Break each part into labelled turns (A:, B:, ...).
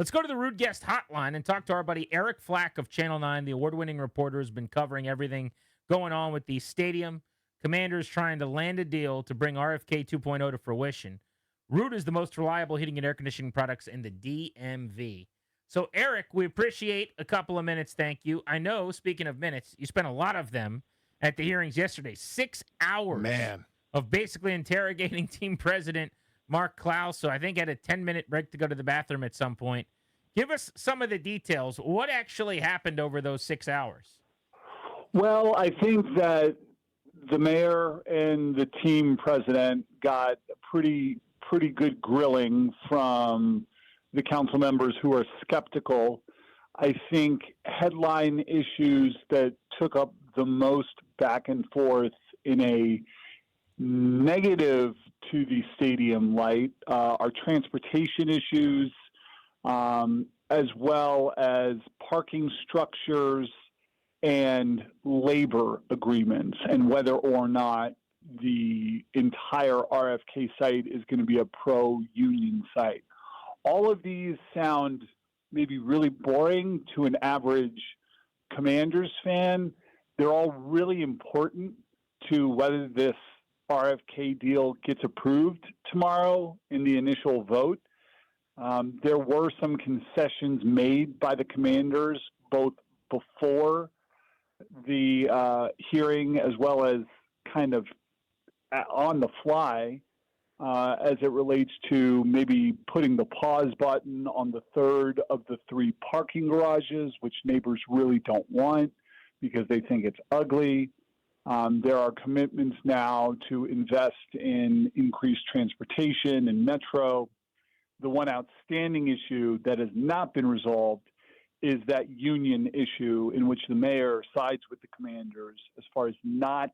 A: Let's go to the Rude Guest Hotline and talk to our buddy Eric Flack of Channel 9, the award-winning reporter who's been covering everything going on with the stadium. Commanders trying to land a deal to bring RFK 2.0 to fruition. Rude is the most reliable heating and air conditioning products in the DMV. So, Eric, we appreciate a couple of minutes. Thank you. I know, speaking of minutes, you spent a lot of them at the hearings yesterday. 6 hours
B: Man.
A: of basically interrogating team president Mark Klaus. So I think had a 10-minute break to go to the bathroom at some point. Give us some of the details. What actually happened over those 6 hours?
C: Well, I think that the mayor and the team president got a pretty good grilling from the council members who are skeptical. I think headline issues that took up the most back and forth in a negative to the stadium light are transportation issues, as well as parking structures and labor agreements, and whether or not the entire RFK site is going to be a pro-union site. All of these sound maybe really boring to an average Commanders fan. They're all really important to whether this RFK deal gets approved tomorrow in the initial vote. There were some concessions made by the Commanders both before the hearing as well as kind of on the fly as it relates to maybe putting the pause button on the third of the 3 parking garages, which neighbors really don't want because they think it's ugly. There are commitments now to invest in increased transportation and metro. The one outstanding issue that has not been resolved is that union issue in which the mayor sides with the Commanders as far as not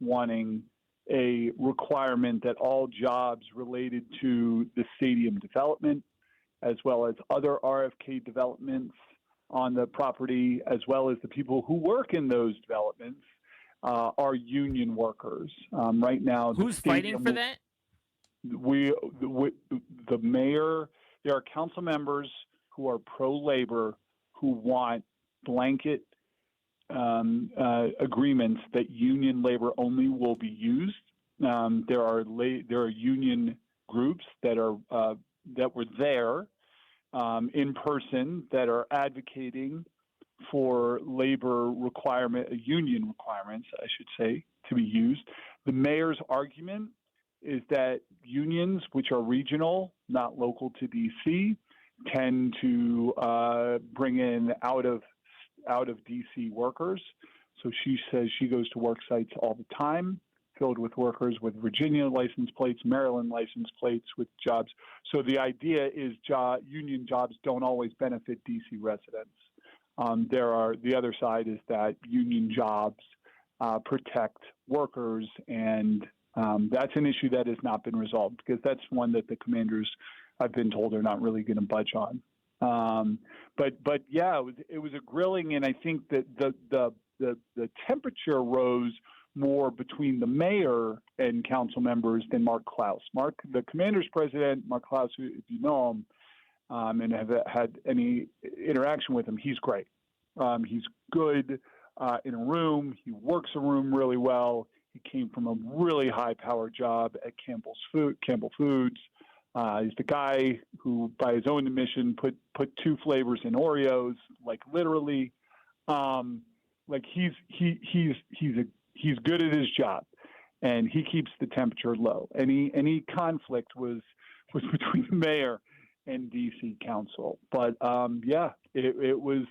C: wanting a requirement that all jobs related to the stadium development, as well as other RFK developments on the property, as well as the people who work in those developments, are union workers. Right now,
A: who's fighting for that?
C: The mayor, there are council members who are pro-labor who want blanket agreements that union labor only will be used. There are union groups that were there in person that are advocating for labor union requirements, I should say, to be used. The mayor's argument is that unions, which are regional, not local to D.C., tend to bring in out of D.C. workers. So she says she goes to work sites all the time, filled with workers with Virginia license plates, Maryland license plates with jobs. So the idea is union jobs don't always benefit D.C. residents. The other side is that union jobs protect workers, and that's an issue that has not been resolved because that's one that the Commanders, I've been told, are not really going to budge on. But yeah, it was a grilling, and I think that the temperature rose more between the mayor and council members than Mark Klaus. The Commanders president, Mark Klaus, who, if you know him and have had any interaction with him, he's great. He's good in a room. He works a room really well. He came from a really high-powered job at Campbell Foods. He's the guy who, by his own admission, put 2 flavors in Oreos, like literally. Like he's good at his job, and he keeps the temperature low. Any conflict was between the mayor and DC Council. But it was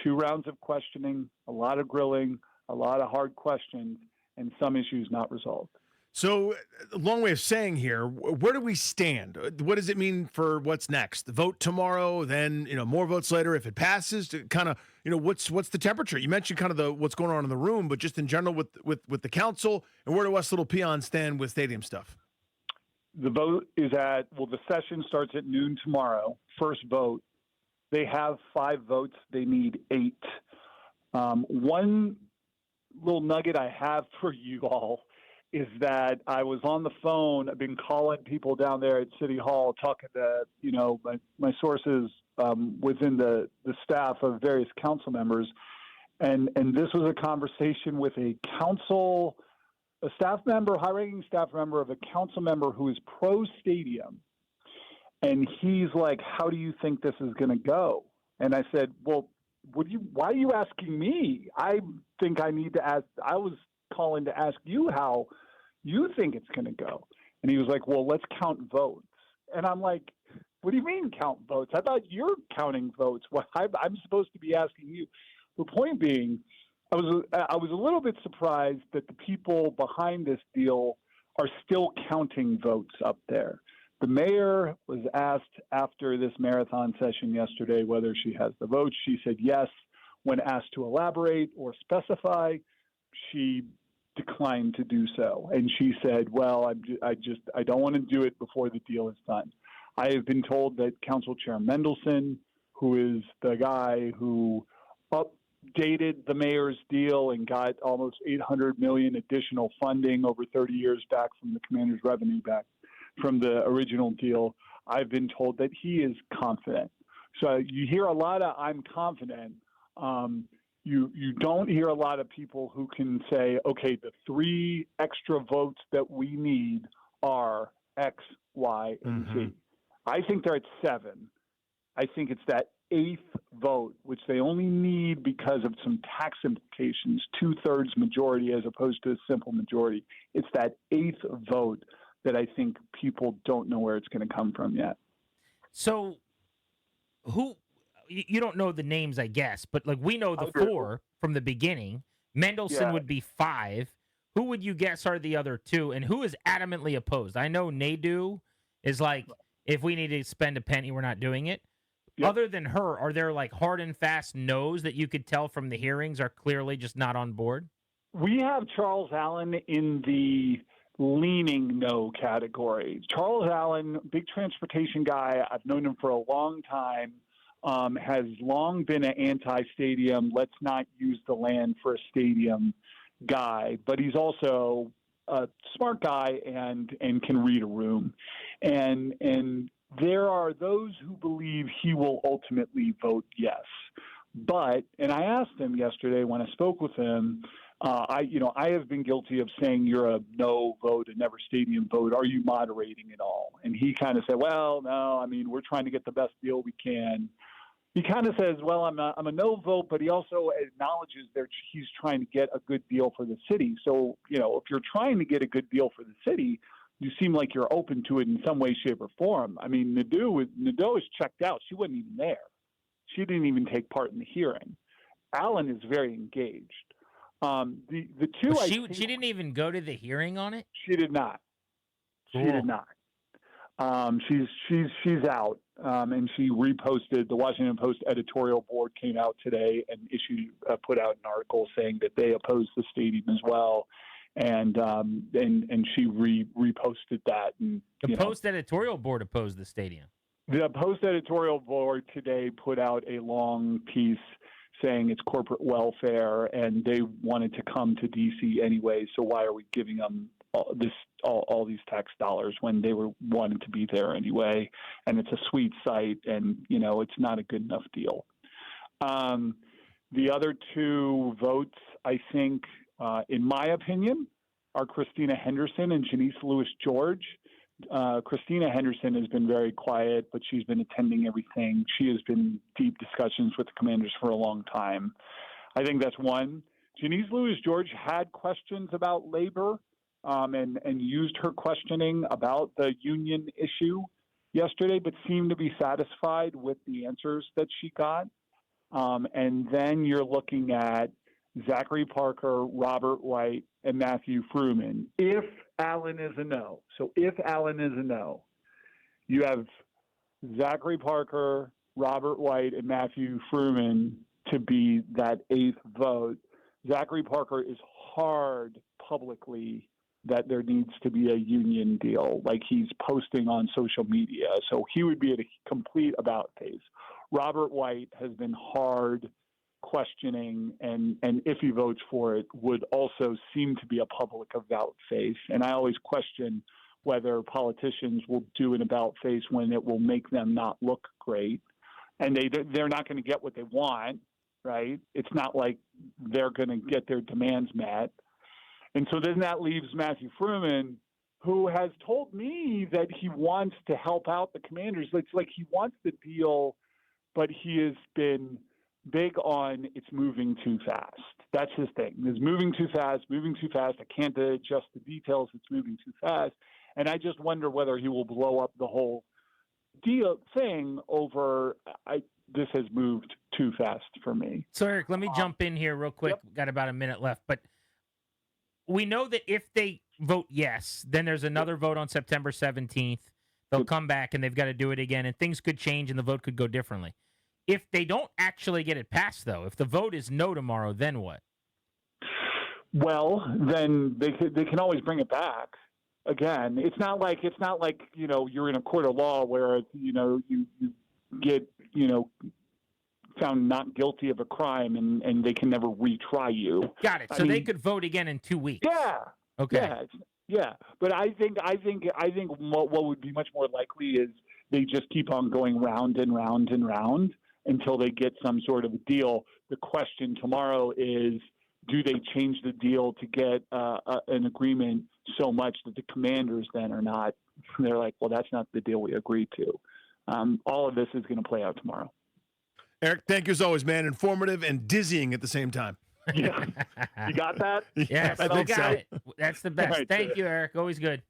C: 2 rounds of questioning, a lot of grilling, a lot of hard questions, and some issues not resolved.
B: So, a long way of saying here, where do we stand? What does it mean for what's next? The vote tomorrow, then more votes later if it passes. To kind of what's the temperature? You mentioned kind of what's going on in the room, but just in general with the council, and where do us little peons stand with stadium stuff?
C: The vote is the session starts at noon tomorrow. First vote. They have 5 votes. They need 8. One little nugget I have for you all is that I was on the phone. I've been calling people down there at City Hall, talking to, my sources within the staff of various council members. And this was a conversation with a staff member, high-ranking staff member of a council member who is pro-stadium. And he's like, how do you think this is going to go? And I said, well, why are you asking me? I think I need to ask. I was calling to ask you how you think it's going to go. And he was like, well, let's count votes. And I'm like, what do you mean count votes? I thought you're counting votes. Well, I'm supposed to be asking you. The point being, I was a little bit surprised that the people behind this deal are still counting votes up there. The mayor was asked after this marathon session yesterday whether she has the votes. She said yes. When asked to elaborate or specify, she declined to do so. And she said, well, I don't want to do it before the deal is done. I have been told that Council Chair Mendelson, who is the guy who updated the mayor's deal and got almost $800 million additional funding over 30 years back from the commander's revenue back from the original deal, I've been told that he is confident. So you hear a lot of I'm confident. You don't hear a lot of people who can say, okay, the 3 extra votes that we need are X, Y, and Z. I think they're at 7. I think it's that 8th vote, which they only need because of some tax implications, 2/3 majority as opposed to a simple majority. It's that 8th vote that I think people don't know where it's going to come from yet.
A: So you don't know the names, I guess, but like we know the 4 from the beginning. Mendelson would be 5. Who would you guess are the other 2? And who is adamantly opposed? I know Nadu is like, if we need to spend a penny, we're not doing it. Yep. Other than her, are there like hard and fast no's that you could tell from the hearings are clearly just not on board?
C: We have Charles Allen in the leaning no category. Charles Allen, big transportation guy. I've known him for a long time. Has long been an anti-stadium, let's not use the land for a stadium guy, but he's also a smart guy and can read a room. And there are those who believe he will ultimately vote yes. But, and I asked him yesterday when I spoke with him, I have been guilty of saying you're a no vote, a never stadium vote. Are you moderating at all? And he kind of said, well, no, I mean, we're trying to get the best deal we can. He kind of says, well, I'm a no vote, but he also acknowledges that he's trying to get a good deal for the city. So, if you're trying to get a good deal for the city, you seem like you're open to it in some way, shape, or form. I mean, Nadeau is checked out. She wasn't even there. She didn't even take part in the hearing. Allen is very engaged. The two,
A: she didn't even go to the hearing on it.
C: She did not.
A: Cool.
C: She did not. She's out, and she reposted. The Washington Post editorial board came out today and put out an article saying that they oppose the stadium as well, and she reposted that. And
A: the Post editorial board opposed the stadium.
C: The Post editorial board today put out a long piece saying it's corporate welfare, and they wanted to come to D.C. anyway. So why are we giving them all these tax dollars when they wanted to be there anyway? And it's a sweet site, and it's not a good enough deal. The other 2 votes, I think, in my opinion, are Christina Henderson and Janice Lewis-George. Christina Henderson has been very quiet, but she's been attending everything. She has been in deep discussions with the Commanders for a long time. I think that's one. Janice Lewis-George had questions about labor and used her questioning about the union issue yesterday, but seemed to be satisfied with the answers that she got. And then you're looking at Zachary Parker, Robert White, and Matthew Fruman. If Allen is a no. So if Allen is a no, you have Zachary Parker, Robert White, and Matthew Fruman to be that 8th vote. Zachary Parker is hard publicly that there needs to be a union deal, like he's posting on social media. So he would be at a complete about face. Robert White has been hard questioning, and if he votes for it, would also seem to be a public about face. And I always question whether politicians will do an about face when it will make them not look great. and they're not going to get what they want, right? It's not like they're going to get their demands met. And so then that leaves Matthew Fruman, who has told me that he wants to help out the Commanders. It's like he wants the deal, but he has been big on it's moving too fast. That's his thing. It's moving too fast. I can't adjust the details. It's moving too fast. And I just wonder whether he will blow up the whole deal thing over this has moved too fast for me.
A: So, Eric, let me jump in here real quick.
C: Yep.
A: Got about a minute left. But we know that if they vote yes, then there's another vote on September 17th. They'll come back and they've got to do it again, and things could change and the vote could go differently. If they don't actually get it passed, though, if the vote is no tomorrow, then what?
C: Well, then they can always bring it back again. It's not like you're in a court of law where you get found not guilty of a crime and they can never retry you.
A: Got it. So they could vote again in 2 weeks.
C: Yeah.
A: Okay.
C: Yeah. But I think what would be much more likely is they just keep on going round and round and round until they get some sort of a deal. The question tomorrow is, do they change the deal to get an agreement so much that the Commanders then are not? They're like, well, that's not the deal we agreed to. All of this is going to play out tomorrow.
B: Eric, thank you as always, man. Informative and dizzying at the same time.
C: Yeah. You got that?
A: Yes,
B: I think
A: got
B: so.
A: it. That's the best.
C: Right,
A: Thank you, Eric. Always good.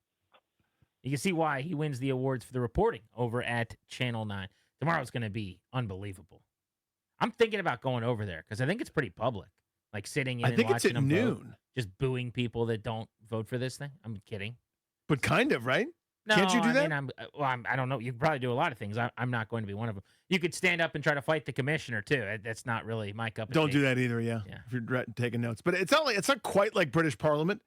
A: You can see why he wins the awards for the reporting over at Channel 9. Tomorrow's going to be unbelievable. I'm thinking about going over there because I think it's pretty public. Like sitting in
B: I
A: and
B: think it's
A: watching
B: at
A: them vote,
B: noon.
A: just booing people that don't vote for this thing. I'm kidding.
B: But kind of, right?
A: No,
B: Can't you do that?
A: I don't know. You can probably do a lot of things. I'm not going to be one of them. You could stand up and try to fight the commissioner too. That's not really my cup of
B: Don't
A: tea.
B: do that either, yeah. If you're taking notes. But it's not quite like British Parliament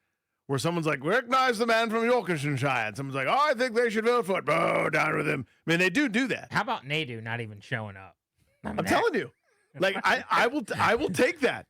B: where someone's like, recognize the man from Yorkshire. And someone's like, oh, I think they should vote for it. Boo, down with him. I mean, they do that.
A: How about Nadu not even showing up?
B: I'm telling you. Like I will take that.